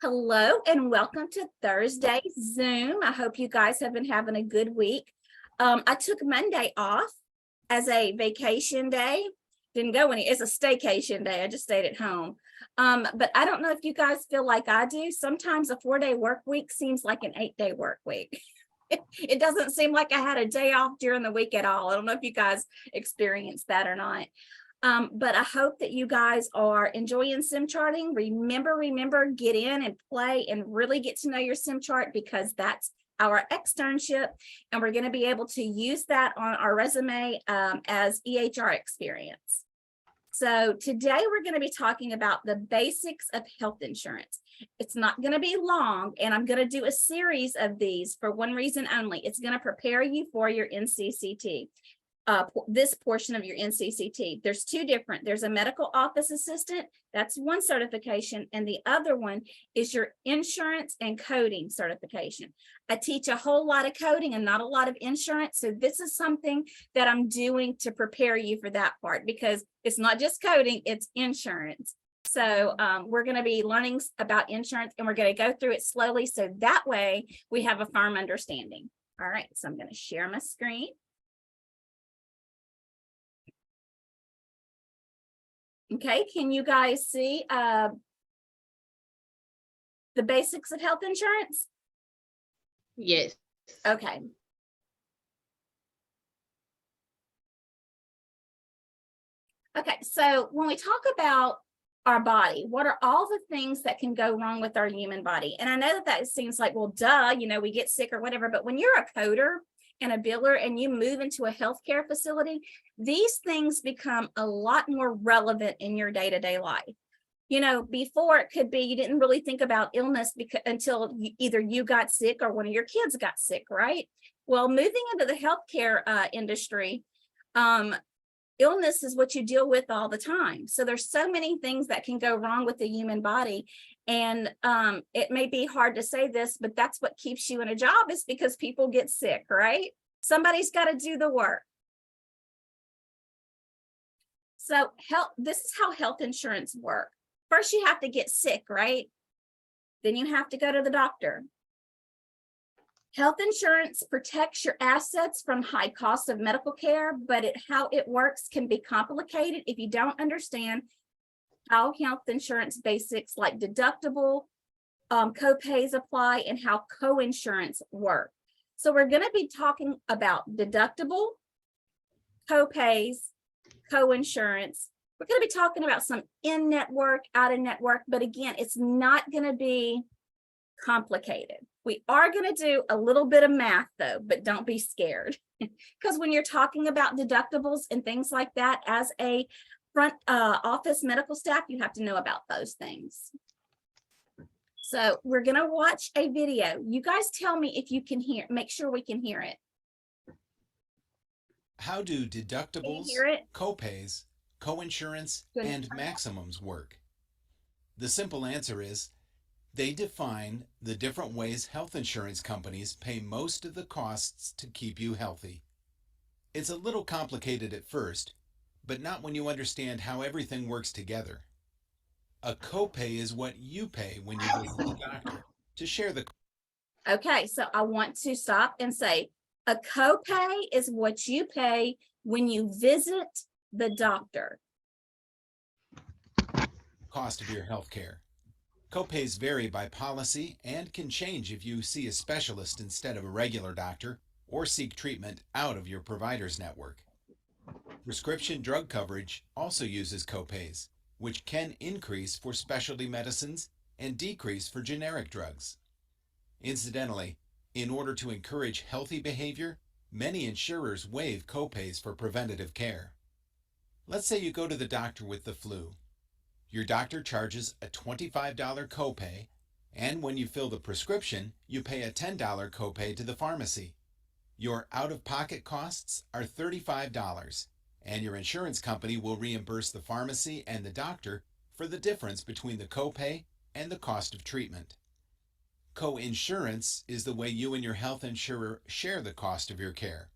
Hello and welcome to Thursday Zoom. I hope you guys have been having a good week. I took Monday off as a vacation day. Didn't go any, it's a staycation day. I just stayed at home. But I don't know if you guys feel like I do. Sometimes a 4-day work week seems like an 8-day work week. It doesn't seem like I had a day off during the week at all. I don't know if you guys experienced that or not. But I hope that you guys are enjoying sim charting. Remember, get in and play and really get to know your sim chart, because that's our externship. And we're going to be able to use that on our resume as EHR experience. So today we're going to be talking about the basics of health insurance. It's not going to be long, and I'm going to do a series of these for one reason only. It's going to prepare you for your NCCT. This portion of your NCCT. There's two different. There's a medical office assistant. That's one certification. And the other one is your insurance and coding certification. I teach a whole lot of coding and not a lot of insurance. So this is something that I'm doing to prepare you for that part, because it's not just coding, it's insurance. So we're going to be learning about insurance, and we're going to go through it slowly. So that way we have a firm understanding. All right. So I'm going to share my screen. Okay, can you guys see the basics of health insurance? Yes. Okay. Okay, so when we talk about our body, what are all the things that can go wrong with our human body? And I know that seems like, well, duh, we get sick or whatever, but when you're a coder and a biller and you move into a healthcare facility, these things become a lot more relevant in your day-to-day life. Before it could be you didn't really think about illness until either you got sick or one of your kids got sick, right? Well, moving into the healthcare industry, illness is what you deal with all the time. So there's so many things that can go wrong with the human body. And it may be hard to say this, but that's what keeps you in a job, is because people get sick, right? Somebody's got to do the work. So this is how health insurance works. First, you have to get sick, right? Then you have to go to the doctor. Health insurance protects your assets from high costs of medical care, but how it works can be complicated if you don't understand how health insurance basics like deductible, co-pays apply, and how co-insurance work. So we're going to be talking about deductible, co-pays, co-insurance. We're going to be talking about some in-network, out-of-network, but again, it's not going to be complicated. We are going to do a little bit of math though, but don't be scared, because when you're talking about deductibles and things like that, as a front office medical staff, you have to know about those things. So we're going to watch a video. You guys tell me if you can hear, make sure we can hear it. How do deductibles, copays, coinsurance, and maximums work? The simple answer is they define the different ways health insurance companies pay most of the costs to keep you healthy. It's a little complicated at first, but not when you understand how everything works together. A copay is what you pay when you visit the doctor to share the. Okay, so I want to stop and say a copay is what you pay when you visit the doctor. Cost of your health care. Copays vary by policy and can change if you see a specialist instead of a regular doctor or seek treatment out of your provider's network. Prescription drug coverage also uses copays, which can increase for specialty medicines and decrease for generic drugs. Incidentally, in order to encourage healthy behavior, many insurers waive copays for preventative care. Let's say you go to the doctor with the flu. Your doctor charges a $25 copay, and when you fill the prescription, you pay a $10 copay to the pharmacy. Your out-of-pocket costs are $35, and your insurance company will reimburse the pharmacy and the doctor for the difference between the copay and the cost of treatment. Co-insurance is the way you and your health insurer share the cost of your care.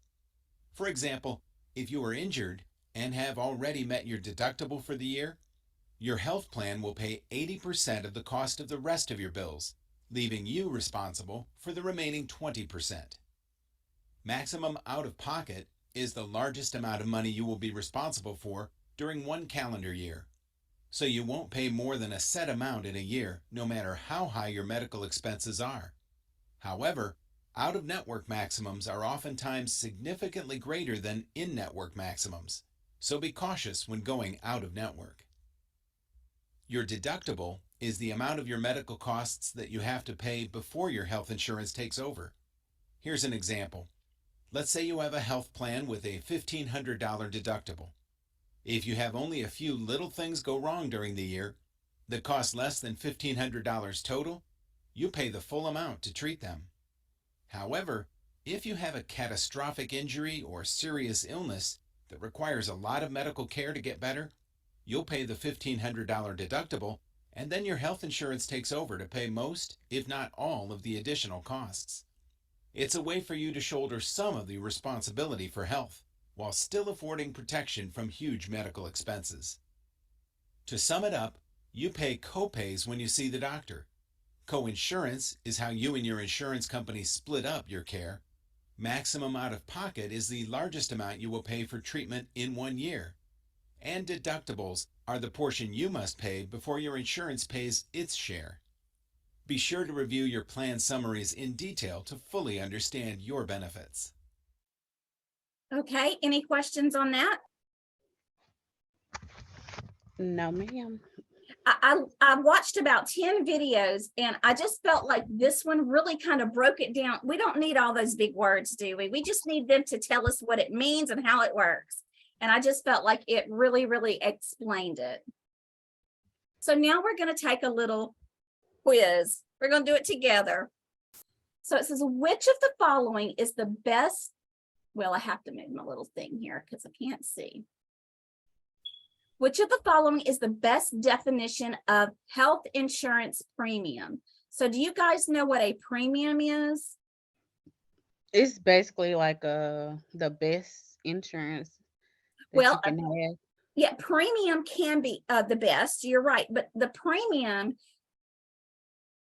For example, if you are injured and have already met your deductible for the year, Your health plan will pay 80% of the cost of the rest of your bills, leaving you responsible for the remaining 20%. Maximum out-of-pocket is the largest amount of money you will be responsible for during one calendar year. So you won't pay more than a set amount in a year, no matter how high your medical expenses are. However, out-of-network maximums are oftentimes significantly greater than in-network maximums, so be cautious when going out-of-network. Your deductible is the amount of your medical costs that you have to pay before your health insurance takes over. Here's an example. Let's say you have a health plan with a $1,500 deductible. If you have only a few little things go wrong during the year that cost less than $1,500 total, you pay the full amount to treat them. However, if you have a catastrophic injury or serious illness that requires a lot of medical care to get better, you'll pay the $1,500 deductible, and then your health insurance takes over to pay most, if not all, of the additional costs. It's a way for you to shoulder some of the responsibility for health, while still affording protection from huge medical expenses. To sum it up, you pay co-pays when you see the doctor. Co-insurance is how you and your insurance company split up your care. Maximum out-of-pocket is the largest amount you will pay for treatment in 1 year. And deductibles are the portion you must pay before your insurance pays its share. Be sure to review your plan summaries in detail to fully understand your benefits. Okay, any questions on that? No, ma'am. I watched about 10 videos and I just felt like this one really kind of broke it down. We don't need all those big words, do we? We just need them to tell us what it means and how it works. And I just felt like it really, really explained it. So now we're going to take a little quiz. We're going to do it together. So it says, which of the following is the best? Well, I have to move my little thing here because I can't see. Which of the following is the best definition of health insurance premium? So do you guys know what a premium is? It's basically like the best insurance that Well, you can have. yeah, premium can be the best. You're right. But the premium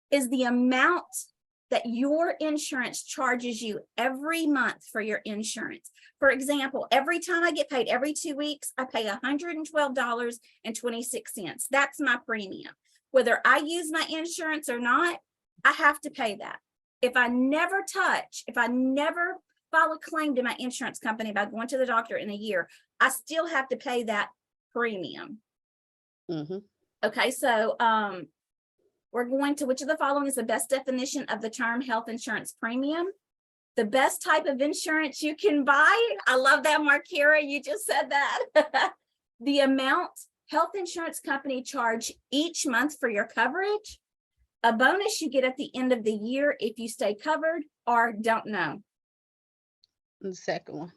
is the amount that your insurance charges you every month for your insurance. For example, every time I get paid every 2 weeks, I pay $112.26. That's my premium. Whether I use my insurance or not, I have to pay that. If I never file a claim to my insurance company about going to the doctor in a year, I still have to pay that premium. Mm-hmm. Okay, so we're going to, which of the following is the best definition of the term health insurance premium? The best type of insurance you can buy. I love that, Markira, you just said that. The amount health insurance company charge each month for your coverage, a bonus you get at the end of the year if you stay covered, or don't know. The second one.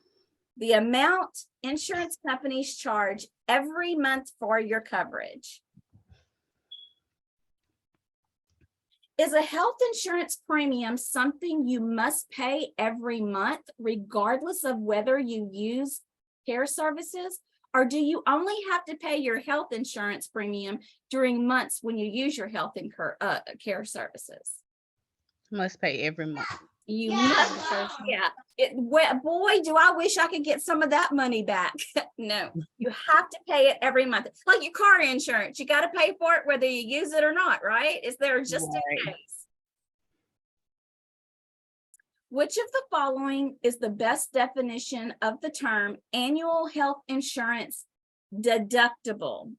The amount insurance companies charge every month for your coverage. Is a health insurance premium something you must pay every month, regardless of whether you use care services? Or do you only have to pay your health insurance premium during months when you use your health and care services? Must pay every month. You must, yeah. Boy, do I wish I could get some of that money back. No, you have to pay it every month. Like your car insurance, you got to pay for it whether you use it or not, right? Is there just in case? Which of the following is the best definition of the term annual health insurance deductible?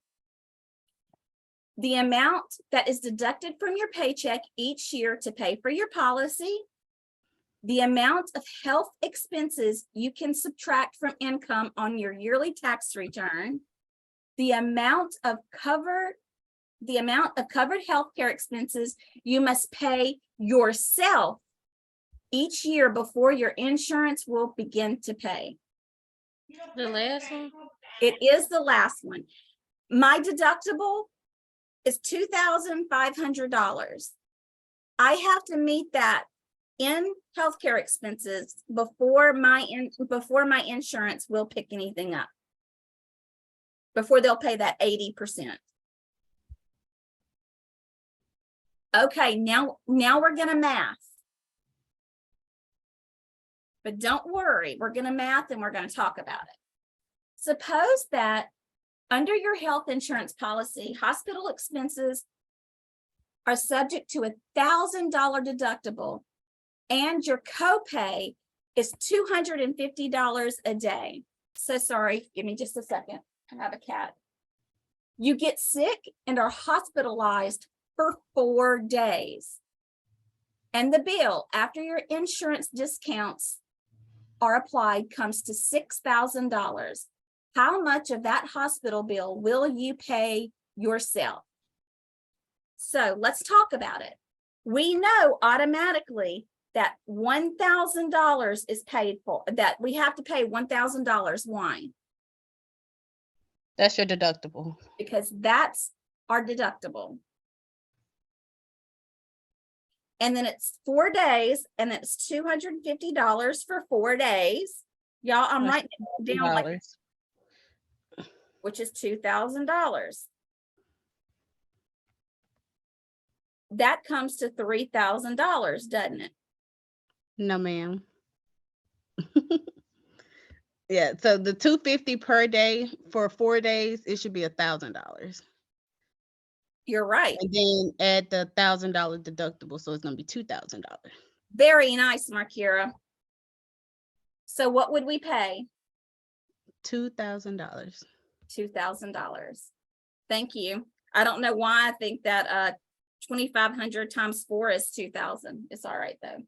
The amount that is deducted from your paycheck each year to pay for your policy, the amount of health expenses you can subtract from income on your yearly tax return, the amount of covered health care expenses you must pay yourself each year before your insurance will begin to pay. The last one? It is the last one. My deductible is $2,500. I have to meet that in healthcare expenses before my insurance will pick anything up, before they'll pay that 80%. Okay, now we're gonna math. But don't worry, we're gonna math and we're gonna talk about it. Suppose that under your health insurance policy, hospital expenses are subject to $1,000 deductible and your copay is $250 a day. So sorry, give me just a second. I have a cat. You get sick and are hospitalized for 4 days. And the bill after your insurance discounts are applied comes to $6,000. How much of that hospital bill will you pay yourself? So let's talk about it. We know automatically that $1,000 is paid for, that we have to pay $1,000. Why? That's your deductible. Because that's our deductible. And then it's 4 days, and it's $250 for 4 days. Y'all, I'm That's writing it down, like, $2. which is $2,000. That comes to $3,000, doesn't it? No, ma'am. Yeah, so the $250 per day for 4 days, it should be $1,000. You're right. And then add the $1,000 deductible, so it's gonna be $2,000. Very nice, Markira. So what would we pay? $2,000. $2,000. Thank you. I don't know why I think that 2,500 times 4 is 2,000. It's all right though.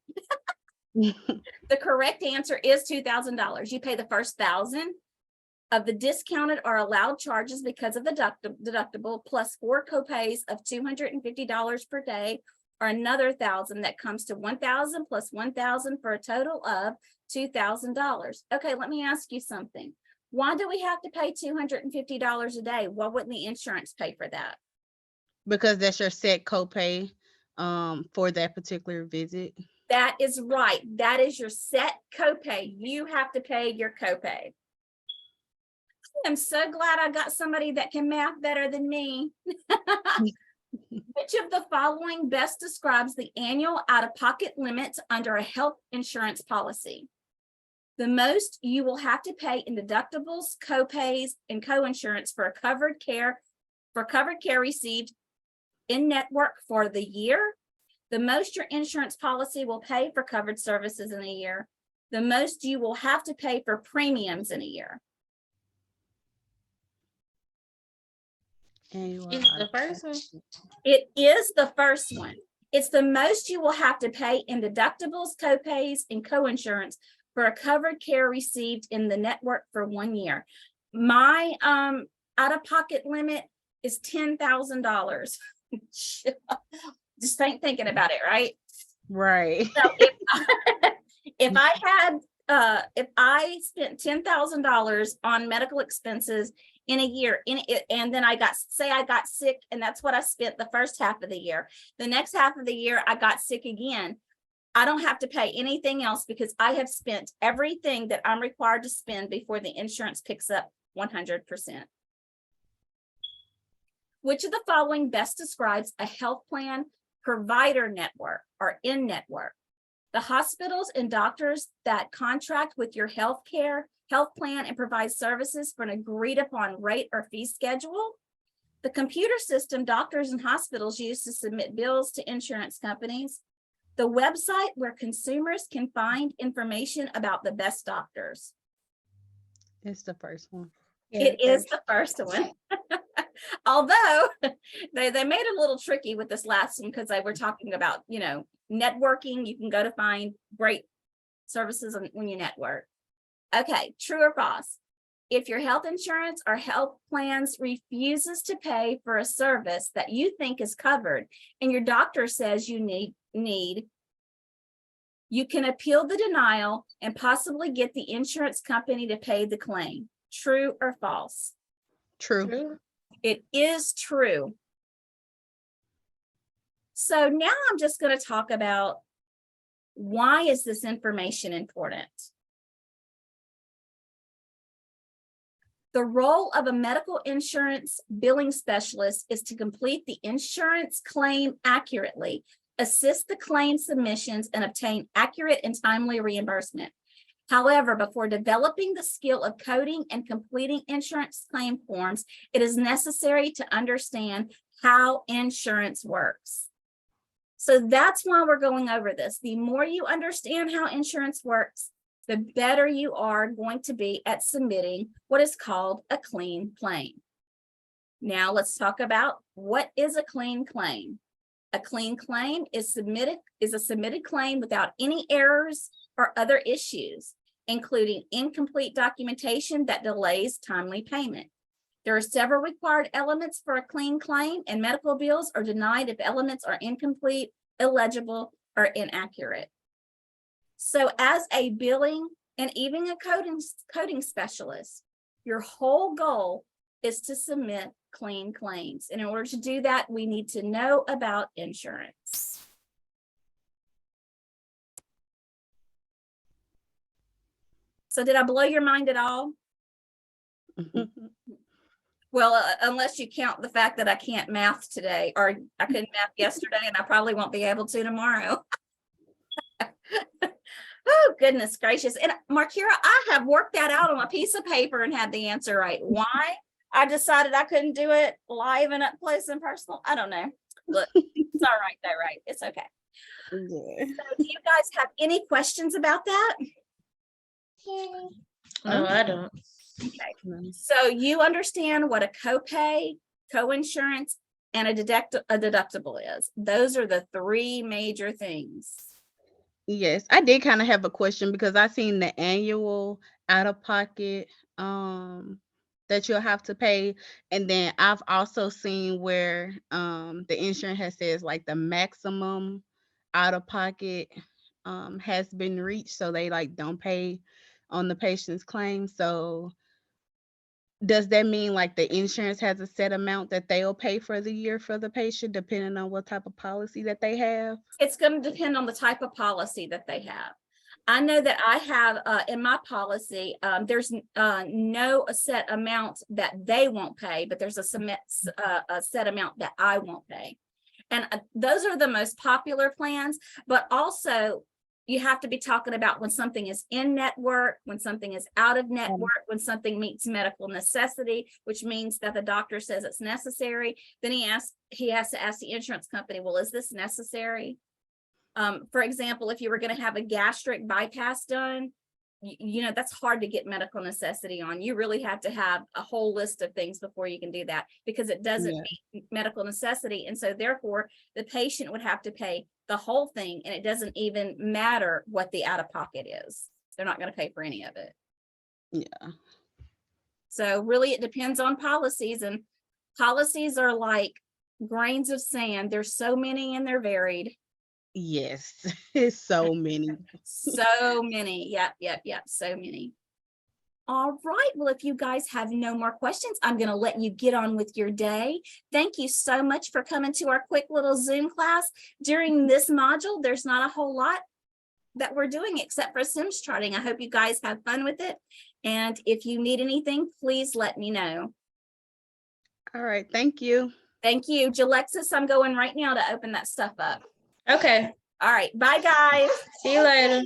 The correct answer is $2,000. You pay the first 1,000 of the discounted or allowed charges because of the deductible, plus 4 copays of $250 per day, or another 1,000 that comes to 1,000 plus 1,000 for a total of $2,000. Okay, let me ask you something. Why do we have to pay $250 a day? Why wouldn't the insurance pay for that? Because that's your set copay for that particular visit. That is right. That is your set copay. You have to pay your copay. I'm so glad I got somebody that can math better than me. Which of the following best describes the annual out-of-pocket limits under a health insurance policy? The most you will have to pay in deductibles, copays, and co-insurance for covered care received in network for the year. The most your insurance policy will pay for covered services in a year. The most you will have to pay for premiums in a year. Annual Is it the first one? It is the first one. It's the most you will have to pay in deductibles, copays, and co-insurance for a covered care received in the network for 1 year. My out-of-pocket limit is $10,000. Just thinking about it, right? Right. So if I spent $10,000 on medical expenses in a year, and then I got sick, and that's what I spent the first half of the year. The next half of the year, I got sick again. I don't have to pay anything else because I have spent everything that I'm required to spend before the insurance picks up 100%. Which of the following best describes a health plan provider network or in-network? The hospitals and doctors that contract with your health plan and provide services for an agreed upon rate or fee schedule. The computer system doctors and hospitals use to submit bills to insurance companies. The website where consumers can find information about the best doctors. It's the first one. It is the first one. Although they made it a little tricky with this last one because they were talking about, networking. You can go to find great services when you network. Okay, true or false? If your health insurance or health plans refuses to pay for a service that you think is covered and your doctor says you need, you can appeal the denial and possibly get the insurance company to pay the claim. True or false? True. It is true. So now I'm just going to talk about why is this information important? The role of a medical insurance billing specialist is to complete the insurance claim accurately, assist the claim submissions, and obtain accurate and timely reimbursement. However, before developing the skill of coding and completing insurance claim forms, it is necessary to understand how insurance works. So that's why we're going over this. The more you understand how insurance works, the better you are going to be at submitting what is called a clean claim. Now let's talk about what is a clean claim. A clean claim is a submitted claim without any errors or other issues, including incomplete documentation that delays timely payment. There are several required elements for a clean claim, and medical bills are denied if elements are incomplete, illegible, or inaccurate. So as a billing and even a coding specialist, your whole goal is to submit clean claims. And in order to do that, we need to know about insurance. So did I blow your mind at all? Well, unless you count the fact that I can't math today, or I couldn't math yesterday, and I probably won't be able to tomorrow. Oh, goodness gracious. And Markira, I have worked that out on a piece of paper and had the answer right. Why? I decided I couldn't do it live and up close and personal. I don't know. Look, it's all right though, right? It's okay. Yeah. So do you guys have any questions about that? No, I don't. Okay. So you understand what a copay, coinsurance, and a deductible is. Those are the three major things. Yes, I did kind of have a question because I seen the annual out of pocket that you'll have to pay. And then I've also seen where the insurance has says like the maximum out of pocket has been reached, so they like don't pay on the patient's claim. So does that mean like the insurance has a set amount that they'll pay for the year for the patient, depending on what type of policy that they have? It's going to depend on the type of policy that they have. I know that I have in my policy, there's no set amount that they won't pay, but there's a set amount that I won't pay. And those are the most popular plans, but also you have to be talking about when something is in network, when something is out of network, when something meets medical necessity, which means that the doctor says it's necessary. Then he has to ask the insurance company, well, is this necessary? For example, if you were going to have a gastric bypass done, you know, that's hard to get medical necessity on. You really have to have a whole list of things before you can do that, because it doesn't meet medical necessity. And so therefore the patient would have to pay the whole thing, and it doesn't even matter what the out-of-pocket is. They're not going to pay for any of it. Yeah. So really it depends on policies, and policies are like grains of sand. There's so many and they're varied. Yes, it's so many. So many. Yep. So many. All right. Well, if you guys have no more questions, I'm going to let you get on with your day. Thank you so much for coming to our quick little Zoom class. During this module, there's not a whole lot that we're doing except for Sims charting. I hope you guys have fun with it. And if you need anything, please let me know. All right. Thank you. Thank you. Jalexis, I'm going right now to open that stuff up. Okay. All right. Bye, guys. See you later.